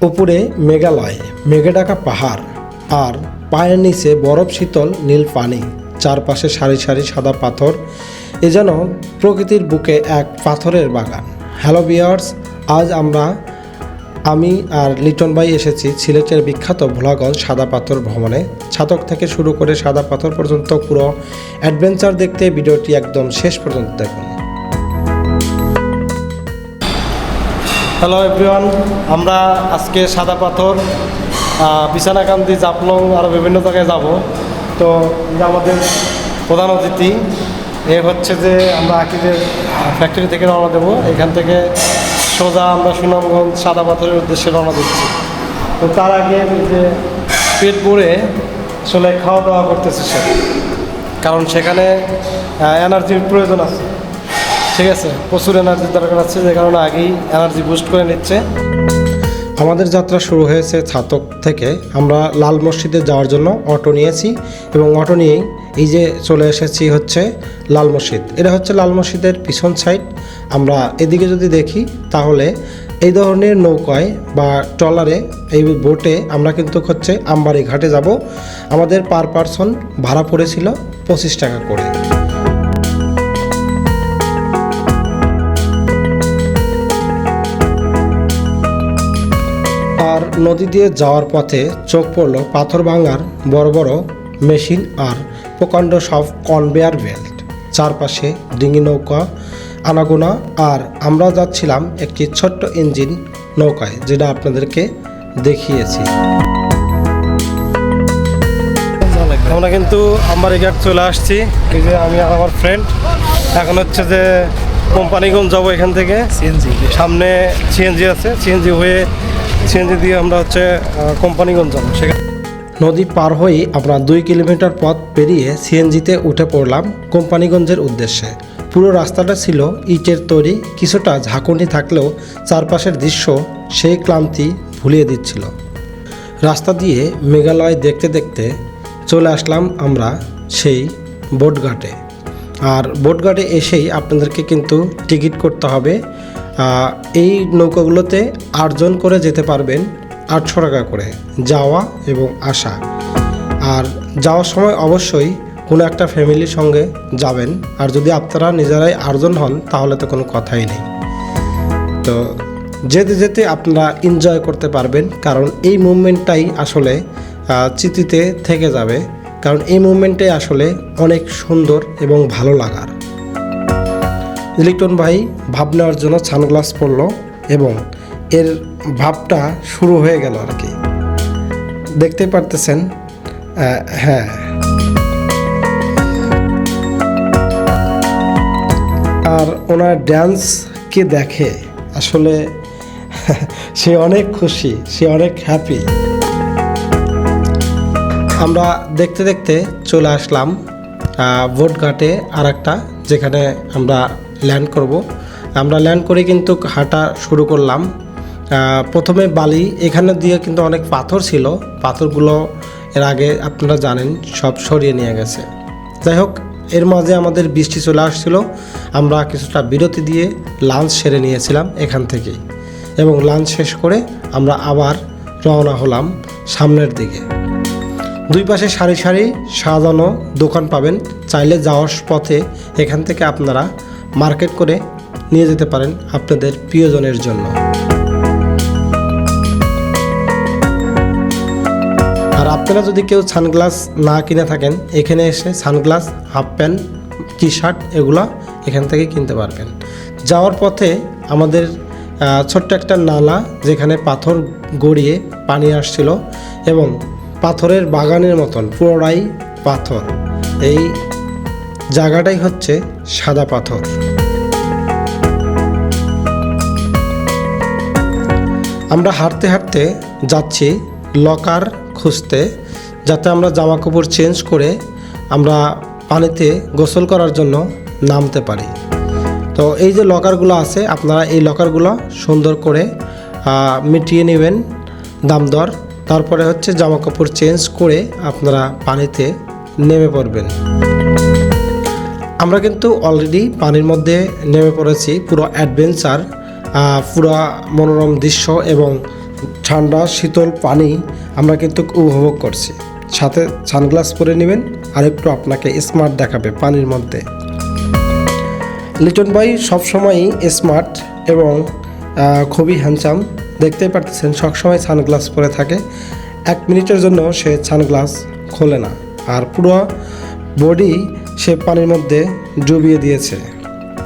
উপরে মেঘালয়, মেঘে ঢাকা পাহাড়, আর পায়ের নিচে বরফ শীতল নীল পানি, চারপাশে সারি সারি সাদা পাথর। এ যেন প্রকৃতির বুকে এক পাথরের বাগান। হ্যালো ভিউয়ার্স, আজ আমি আর লিটন ভাই এসেছি সিলেটের বিখ্যাত ভোলাগঞ্জ সাদা পাথর ভ্রমণে। ছাতক থেকে শুরু করে সাদা পাথর পর্যন্ত পুরো অ্যাডভেঞ্চার দেখতে ভিডিওটি একদম শেষ পর্যন্ত দেখুন। হ্যালো এভরিওয়ান, আমরা আজকে সাদা পাথর, বিছানাকান্দি, জাফলং আরও বিভিন্ন জায়গায় যাব। তো আমাদের প্রধান অতিথি হচ্ছে যে আমরা আকিদের ফ্যাক্টরি থেকে রওনা দেবো। এখান থেকে সোজা আমরা সুনামগঞ্জ সাদা পাথরের উদ্দেশ্যে রওনা দিচ্ছি। তো তার আগে যে পেট ভরে আসলে খাওয়া দাওয়া করতেছে সে, কারণ সেখানে এনার্জির প্রয়োজন আছে। ঠিক আছে, প্রচুর এনার্জির দরকার আছে, যে কারণে আগেই এনার্জি বুস্ট করে নিচ্ছে। আমাদের যাত্রা শুরু হয়েছে ছাতক থেকে। আমরা লাল মসজিদে যাওয়ার জন্য অটো নিয়েছি এবং অটো নিয়েই এই যে চলে এসেছি হচ্ছে লাল মসজিদ। এটা হচ্ছে লাল মসজিদের পিছন সাইড। আমরা এদিকে যদি দেখি তাহলে এই ধরনের নৌকায় বা ট্রলারে, এই বোটে আমরা কিন্তু হচ্ছে আমবাড়ি ঘাটে যাব। আমাদের পার পারসন ভাড়া পড়েছিল 25 টাকা করে। আর নদী দিয়ে যাওয়ার পথে চোখ পড়ল পাথর ভাঙার বড় বড় মেশিন আর প্রকাণ্ড সব কনভেয়ার বেল্ট, চারপাশে ডিঙি নৌকা আনাগোনা। আর আমরা যাচ্ছিলাম একটি ছোট্ট ইঞ্জিন নৌকায়, যেটা আপনাদেরকে দেখিয়েছি। আমরা কিন্তু আমবাড়ি ঘাট চলে আসছি। এই যে আমি আর আমার ফ্রেন্ড এখন হচ্ছে যে কোম্পানিগঞ্জ যাবো। এখান থেকে সামনে সিএনজি আছে, সিএনজি দিয়ে আমরা হচ্ছে কোম্পানিগঞ্জ যাবো। সেখানে নদী পার হয়ে আমরা 2 কিলোমিটার পথ পেরিয়ে সিএনজিতে উঠে পড়লাম কোম্পানিগঞ্জের উদ্দেশ্যে। পুরো রাস্তাটা ছিল ইটের তৈরি, কিছুটা ঝাঁকুনি থাকলেও চারপাশের দৃশ্য সেই ক্লান্তি ভুলিয়ে দিচ্ছিল। রাস্তা দিয়ে মেঘালয় দেখতে দেখতে চলে আসলাম আমরা সেই বোটঘাটে। আর বোটঘাটে এসেই আপনাদেরকে কিন্তু টিকিট করতে হবে। এই নৌকাগুলোতে 8 জন করে যেতে পারবেন, 800 টাকা করে যাওয়া এবং আসা। আর যাওয়ার সময় অবশ্যই কোনো একটা ফ্যামিলির সঙ্গে যাবেন। আর যদি আপনারা নিজেরাই 8 জন হন তাহলে তো কোনো কথাই নেই। তো যেতে যেতে আপনারা এনজয় করতে পারবেন, কারণ এই মুভমেন্টটাই আসলে স্মৃতিতে থেকে যাবে। কারণ এই মুভমেন্টটাই আসলে অনেক সুন্দর এবং ভালো লাগার। লিটন ভাই ভাব নেওয়ার জন্য সানগ্লাস পরলো এবং এর ভাবটা শুরু হয়ে গেল আর কি, দেখতে পারতেছেন। হ্যাঁ, আর ওনার ড্যান্সকে দেখে আসলে সে অনেক খুশি, সে অনেক হ্যাপি। আমরা দেখতে দেখতে চলে আসলাম বোটঘাটে আর একটা, যেখানে আমরা ল্যান্ড করব। আমরা ল্যান্ড করে কিন্তু হাঁটা শুরু করলাম। প্রথমে বালি, এখানে দিয়ে কিন্তু অনেক পাথর ছিল, পাথরগুলো এর আগে আপনারা জানেন সব সরিয়ে নিয়ে গেছে। যাই হোক, এর মাঝে আমাদের বৃষ্টি চলে আসছিল। আমরা কিছুটা বিরতি দিয়ে লাঞ্চ সেরে নিয়েছিলাম এখান থেকেই, এবং লাঞ্চ শেষ করে আমরা আবার রওনা হলাম সামনের দিকে। দুই পাশে সারি সারি সাজানো দোকান পাবেন। চাইলে যাওয়ার পথে এখান থেকে আপনারা মার্কেট করে নিয়ে যেতে পারেন আপনাদের প্রিয়জনের জন্য। আর আপনারা যদি কেউ সানগ্লাস না কিনে থাকেন, এখানে এসে sunglass, half pant, T shirt এগুলো এখান থেকে কিনতে পারবেন। যাওয়ার পথে আমাদের ছোট্ট একটা নালা, যেখানে পাথর গড়িয়ে পানি আসছিল এবং পাথরের বাগানের মতন পুরোটাই পাথর। এই জায়গাটাই হচ্ছে সাদা পাথর। আমরা হাঁটতে হাঁটতে যাচ্ছি লকার খুঁজতে, যাতে আমরা জামা কাপড় চেঞ্জ করে আমরা পানিতে গোসল করার জন্য নামতে পারি। তো এই যে লকারগুলো আছে, আপনারা এই লকারগুলো সুন্দর করে মিটিয়ে নেবেন দাম দর। তারপরে হচ্ছে জামা কাপড় চেঞ্জ করে আপনারা পানিতে নেমে পড়বেন। আমরা কিন্তু অলরেডি পানির মধ্যে নেমে পড়েছি। পুরো অ্যাডভেঞ্চার, পুরো মনোরম দৃশ্য এবং ঠান্ডা শীতল পানি আমরা কিন্তু উপভোগ করছি। সাথে সানগ্লাস পরে নেবেন, আর একটু আপনাকে স্মার্ট দেখাবে পানির মধ্যে। লিটন ভাই সবসময়ই স্মার্ট এবং খুবই হ্যান্ডসাম, দেখতেই পারতেছেন সবসময় সানগ্লাস পরে থাকে। 1 মিনিটের জন্য সে সানগ্লাস খোলে না, আর পুরো বডি সে পানির মধ্যে ডুবিয়ে দিয়েছে।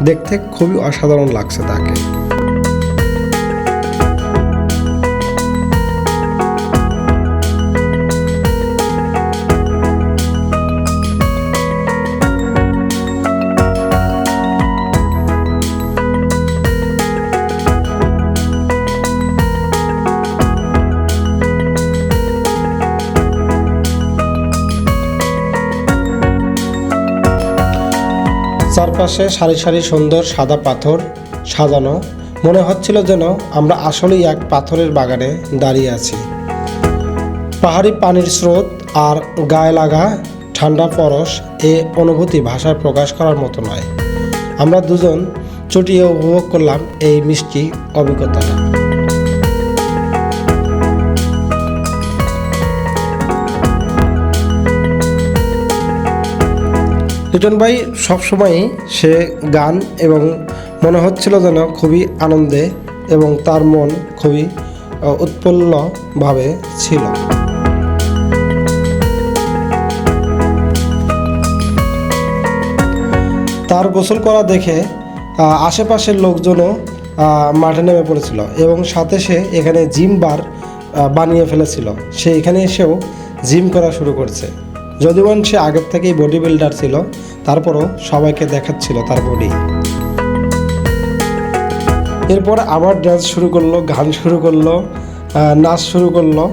দেখতে খুবই অসাধারণ লাগছে তাকে। চারপাশে সারি সারি সুন্দর সাদা পাথর সাজানো, মনে হচ্ছিল যেন আমরা আসলেই এক পাথরের বাগানে দাঁড়িয়ে আছি। পাহাড়ি পানির স্রোত আর গায়ে লাগা ঠান্ডা পরশ, এ অনুভূতি ভাষায় প্রকাশ করার মতো নয়। আমরা দুজন চটিয়ে উপভোগ করলাম এই মিষ্টি অভিজ্ঞতাটা। লিটন ভাই সবসময়ই সে গান এবং মনে হচ্ছিল যেন খুবই আনন্দে এবং তার মন খুবই উৎফুল্লভাবে ছিল। তার গোসল করা দেখে আশেপাশের লোকজনও মাঠে নেমে পড়েছিল এবং সাথে সে এখানে জিম বার বানিয়ে ফেলেছিল। সে এখানে এসেও জিম করা শুরু করছে। যদিও সে আগের থেকেই বডি বিল্ডার ছিল, তারপরও সবাইকে দেখাচ্ছিল তার বডি। এরপর আবার ডান্স শুরু করলো, গান শুরু করলো, নাচ শুরু করলো।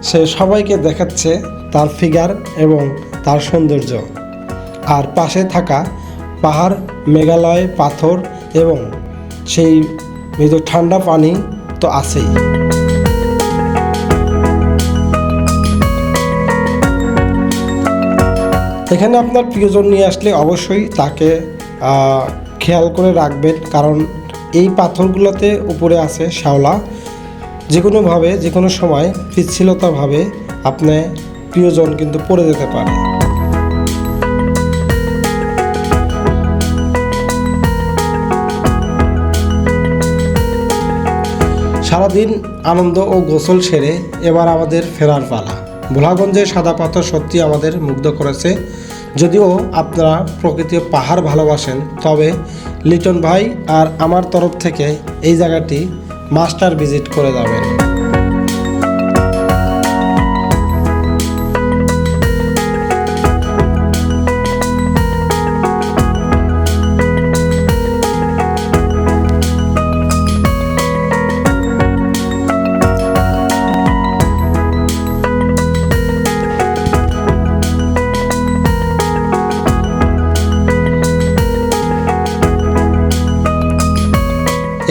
সে সবাইকে দেখাচ্ছে তার ফিগার এবং তার সৌন্দর্য। আর পাশে থাকা পাহাড়, মেঘালয়, পাথর এবং সেই মৃদু ঠান্ডা পানি তো আছেই। এখানে আপনার প্রিয়জন নিয়ে আসলে অবশ্যই তাকে খেয়াল করে রাখবেন, কারণ এই পাথরগুলোতে উপরে আছে শ্যাওলা। যে কোনোভাবে যে কোনো সময় পিচ্ছিলতাভাবে আপনার প্রিয়জন কিন্তু পড়ে যেতে পারে। সারাদিন আনন্দ ও গোসল সেরে এবার আমাদের ফেরার পালা। ভোলাগঞ্জের সাদা পাথর সত্যি আমাদের মুগ্ধ করেছে। যদিও আপনারা প্রকৃতি পাহাড় ভালোবাসেন, তবে লিটন ভাই আর আমার তরফ থেকে এই জায়গাটি মাস্টার ভিজিট করে যাবেন।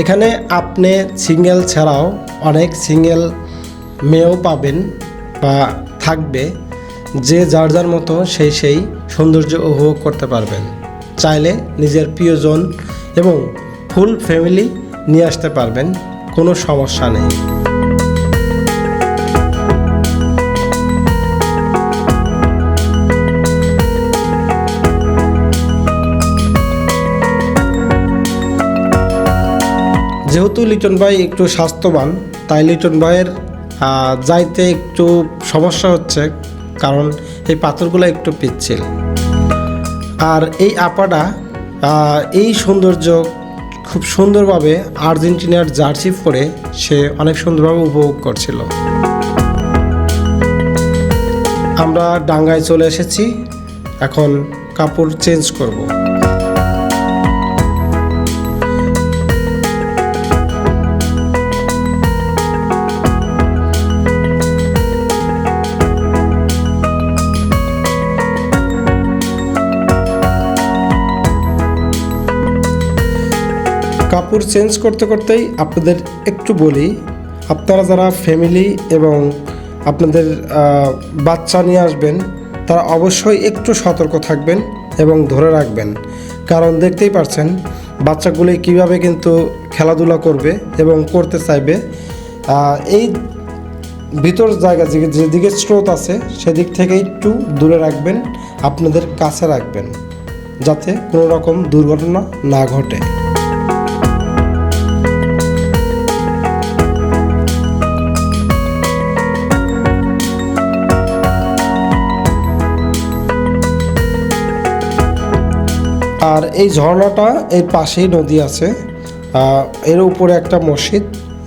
এখানে আপনি সিঙ্গেল ছাড়াও অনেক সিঙ্গেল মেয়েও পাবেন বা থাকবে, যে যার যার মতো সেই সৌন্দর্য উপভোগ করতে পারবেন। চাইলে নিজের প্রিয়জন এবং ফুল ফ্যামিলি নিয়ে আসতে পারবেন, কোনো সমস্যা নেই। যেহেতু লিটন ভাই একটু স্বাস্থ্যবান, তাই লিটন ভাইয়ের যাইতে একটু সমস্যা হচ্ছে, কারণ এই পাথরগুলো একটু পিচ্ছিল। আর এই আপাটা এই সৌন্দর্য খুব সুন্দরভাবে আর্জেন্টিনার জার্সি পরে সে অনেক সুন্দরভাবে উপভোগ করছিল। আমরা ডাঙ্গায় চলে এসেছি, এখন কাপড় চেঞ্জ করব। কাপড় চেঞ্জ করতে করতেই আপনাদের একটু বলি, আপনারা যারা ফ্যামিলি এবং আপনাদের বাচ্চা নিয়ে আসবেন, তারা অবশ্যই একটু সতর্ক থাকবেন এবং ধরে রাখবেন, কারণ দেখতেই পাচ্ছেন বাচ্চাগুলি কিভাবে কিন্তু খেলাধুলা করবে এবং করতে চাইবে। এই ভিতর জায়গা যেদিকে স্রোত আছে সেদিক থেকে একটু দূরে রাখবেন, আপনাদের কাছে রাখবেন, যাতে কোনো রকম দুর্ঘটনা না ঘটে। আর এই ঝর্ণাটা এর পাশেই নদী আছে, এর উপরে একটা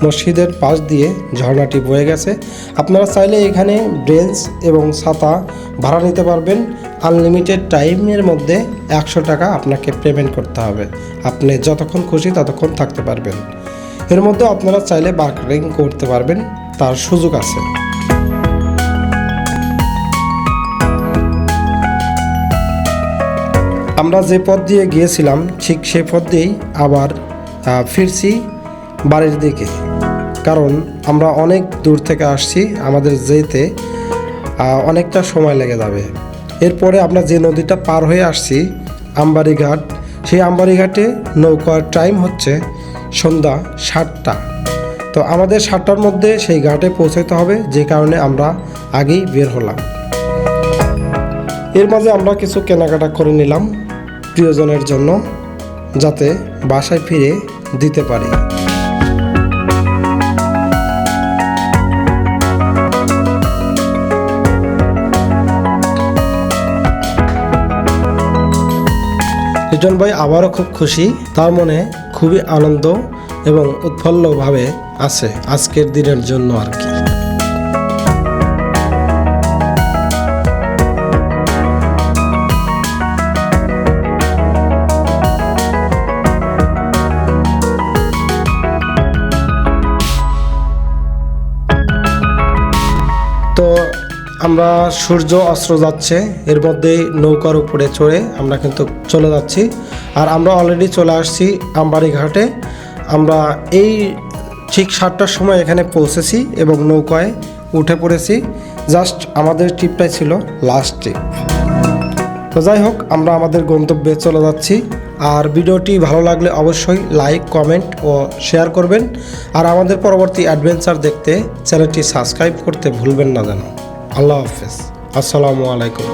মসজিদের পাশ দিয়ে ঝর্ণাটি বয়ে গেছে। আপনারা চাইলে এখানে বেঞ্চ এবং ছাতা ভাড়া নিতে পারবেন। আনলিমিটেড টাইমের মধ্যে 100 টাকা আপনাকে পেমেন্ট করতে হবে। আপনি যতক্ষণ খুশি ততক্ষণ থাকতে পারবেন। এর মধ্যে আপনারা চাইলে বার্গেনিং করতে পারবেন, তার সুযোগ আছে। আমরা যে পথ দিয়ে গিয়েছিলাম ঠিক সেই পথ দিয়েই আবার ফিরছি বাড়ির দিকে, কারণ আমরা অনেক দূর থেকে আসছি, আমাদের যেতে অনেকটা সময় লেগে যাবে। এরপরে আমরা যে নদীটা পার হয়ে আসছি আমবাড়ি ঘাট, সেই আমবাড়ি ঘাটে নৌকার টাইম হচ্ছে সন্ধ্যা 7টা। তো আমাদের 7টার মধ্যে সেই ঘাটে পৌঁছাতে হবে, যে কারণে আমরা আগেই বের হলাম। এর মাঝে আমরা কিছু কেনাকাটা করে নিলাম প্রিয়জনের জন্য, যাতে বাসায় ফিরে দিতে পারি। লিটন ভাই আবারও খুব খুশি, তার মনে খুবই আনন্দ এবং উৎফুল্লভাবে আছে আজকের দিনের জন্য আর কি। তো আমরা সূর্য অস্ত যাচ্ছে, এর মধ্যেই নৌকার উপরে চড়ে আমরা কিন্তু চলে যাচ্ছি। আর আমরা অলরেডি চলে আসছি আমবাড়ি ঘাটে। আমরা এই ঠিক 7টার সময় এখানে পৌঁছেছি এবং নৌকায় উঠে পড়েছি। জাস্ট আমাদের ট্রিপটাই ছিল লাস্ট ট্রিপ। তো যাই হোক, আমরা আমাদের গন্তব্যে চলে যাচ্ছি। আর ভিডিওটি ভালো লাগলে অবশ্যই লাইক, কমেন্ট ও শেয়ার করবেন। আর আমাদের পরবর্তী অ্যাডভেঞ্চার দেখতে চ্যানেলটি সাবস্ক্রাইব করতে ভুলবেন না যেন। আল্লাহ হাফেজ, আসসালামু আলাইকুম।